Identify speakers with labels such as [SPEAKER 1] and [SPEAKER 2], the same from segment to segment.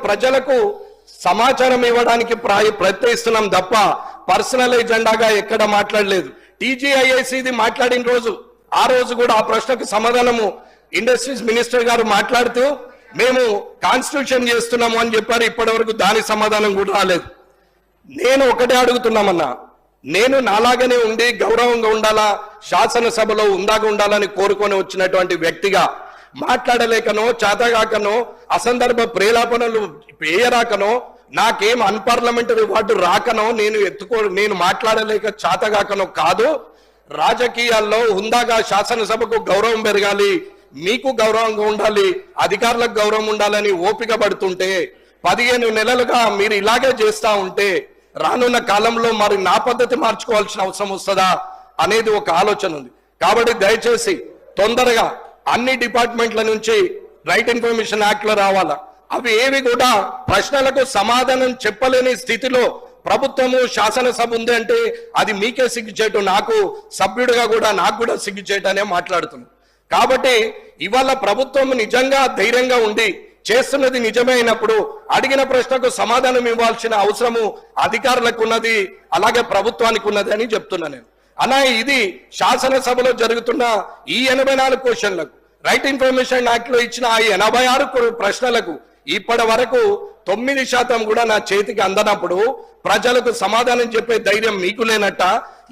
[SPEAKER 1] ప్రజలకు సమాచారం ఇవ్వడానికి ప్రయత్నిస్తున్నాం తప్ప పర్సనల్ ఎజెండాగా ఎక్కడ మాట్లాడలేదు. టీజీఐఐసిది మాట్లాడిన రోజు ఆ రోజు కూడా ఆ ప్రశ్నకు సమాధానము ఇండస్ట్రీస్ మినిస్టర్ గారు మాట్లాడుతూ మేము కాన్స్టిట్యూషన్ చేస్తున్నాము అని చెప్పారు. ఇప్పటి వరకు దాని సమాధానం కూడా రాలేదు. నేను ఒకటే అడుగుతున్నామన్నా, నేను నాలాగానే ఉండి గౌరవంగా ఉండాలా, శాసనసభలో ఉందాగా ఉండాలని కోరుకొని వచ్చినటువంటి వ్యక్తిగా మాట్లాడలేకనో చేతగాకనో అసందర్భ ప్రేలాపనలు వేయరాకనో నాకేం అన్పార్లమెంటరీ వార్డు రాకనో నేను మాట్లాడలేక చేతగాకనో కాదు. రాజకీయాల్లో హుందాగా శాసనసభకు గౌరవం పెరగాలి, మీకు గౌరవంగా ఉండాలి, అధికారులకు గౌరవం ఉండాలని ఓపిక పడుతుంటే 15 నెలలుగా మీరు ఇలాగే చేస్తా ఉంటే రానున్న కాలంలో మరి నా పద్ధతి మార్చుకోవాల్సిన అవసరం వస్తుందా అనేది ఒక ఆలోచన ఉంది. కాబట్టి దయచేసి తొందరగా అన్ని డిపార్ట్మెంట్ల నుంచి రైట్ ఇన్ఫర్మేషన్ యాక్ట్ లో రావాలా. అవి ఏవి కూడా ప్రశ్నలకు సమాధానం చెప్పలేని స్థితిలో ప్రభుత్వము శాసనసభ ఉంది అంటే అది మీకే సిగ్గుచేటు, నాకు సభ్యుడిగా కూడా నాకు కూడా సిగ్గుచేటనే మాట్లాడుతున్నాం. కాబట్టి ఇవాళ ప్రభుత్వం నిజంగా ధైర్యంగా ఉండి చేస్తున్నది నిజమే అయినప్పుడు అడిగిన ప్రశ్నకు సమాధానం ఇవ్వాల్సిన అవసరము అధికారులకు ఉన్నది, అలాగే ప్రభుత్వానికి ఉన్నది అని చెప్తున్నా నేను. అలా ఇది శాసనసభలో జరుగుతున్న ఈ 84 క్వశ్చన్లకు రైట్ ఇన్ఫర్మేషన్ యాక్ట్ లో ఇచ్చిన ఆ 86 ప్రశ్నలకు ఇప్పటి వరకు 9% కూడా నా చేతికి అందనప్పుడు ప్రజలకు సమాధానం చెప్పే ధైర్యం మీకు లేనట్ట,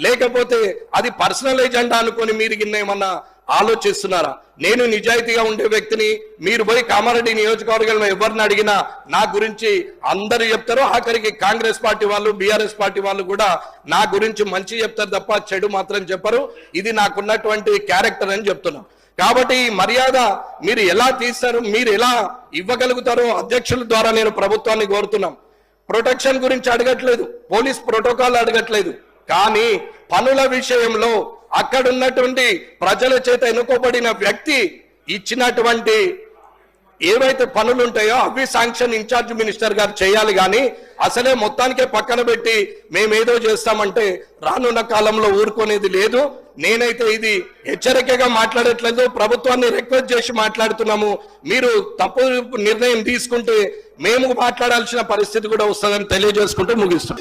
[SPEAKER 1] లేకపోతే అది పర్సనల్ ఎజెండా అనుకొని మీరు ఏమన్నా ఆలోచిస్తున్నారా? నేను నిజాయితీగా ఉండే వ్యక్తిని. మీరు పోయి కామారెడ్డి నియోజకవర్గంలో ఎవరిని అడిగినా నా గురించి అందరూ చెప్తారు. ఆఖరికి కాంగ్రెస్ పార్టీ వాళ్ళు, బీఆర్ఎస్ పార్టీ వాళ్ళు కూడా నా గురించి మంచి చెప్తారు తప్ప చెడు మాత్రం చెప్పరు. ఇది నాకున్నటువంటి క్యారెక్టర్ అని చెప్తున్నా. కాబట్టి ఈ మర్యాద మీరు ఎలా తీస్తారు, మీరు ఎలా ఇవ్వగలుగుతారో అధ్యక్షుల ద్వారా నేను ప్రభుత్వాన్ని కోరుతున్నాం. ప్రొటెక్షన్ గురించి అడగట్లేదు, పోలీస్ ప్రోటోకాల్ అడగట్లేదు, కానీ పనుల విషయంలో అక్కడున్నటువంటి ప్రజల చేత ఎన్నుకోబడిన వ్యక్తి ఇచ్చినటువంటి ఏవైతే పనులు ఉంటాయో అవి శాంక్షన్ ఇన్ఛార్జ్ మినిస్టర్ గారు చేయాలి. కానీ అసలే మొత్తానికే పక్కన పెట్టి మేమేదో చేస్తామంటే రానున్న కాలంలో ఊరుకునేది లేదు. నేనైతే ఇది హెచ్చరికగా మాట్లాడట్లేదు, ప్రభుత్వాన్ని రిక్వెస్ట్ చేసి మాట్లాడుతున్నాము. మీరు తప్పు నిర్ణయం తీసుకుంటే మేము మాట్లాడాల్సిన పరిస్థితి కూడా వస్తుందని తెలియజేసుకుంటూ ముగిస్తాం.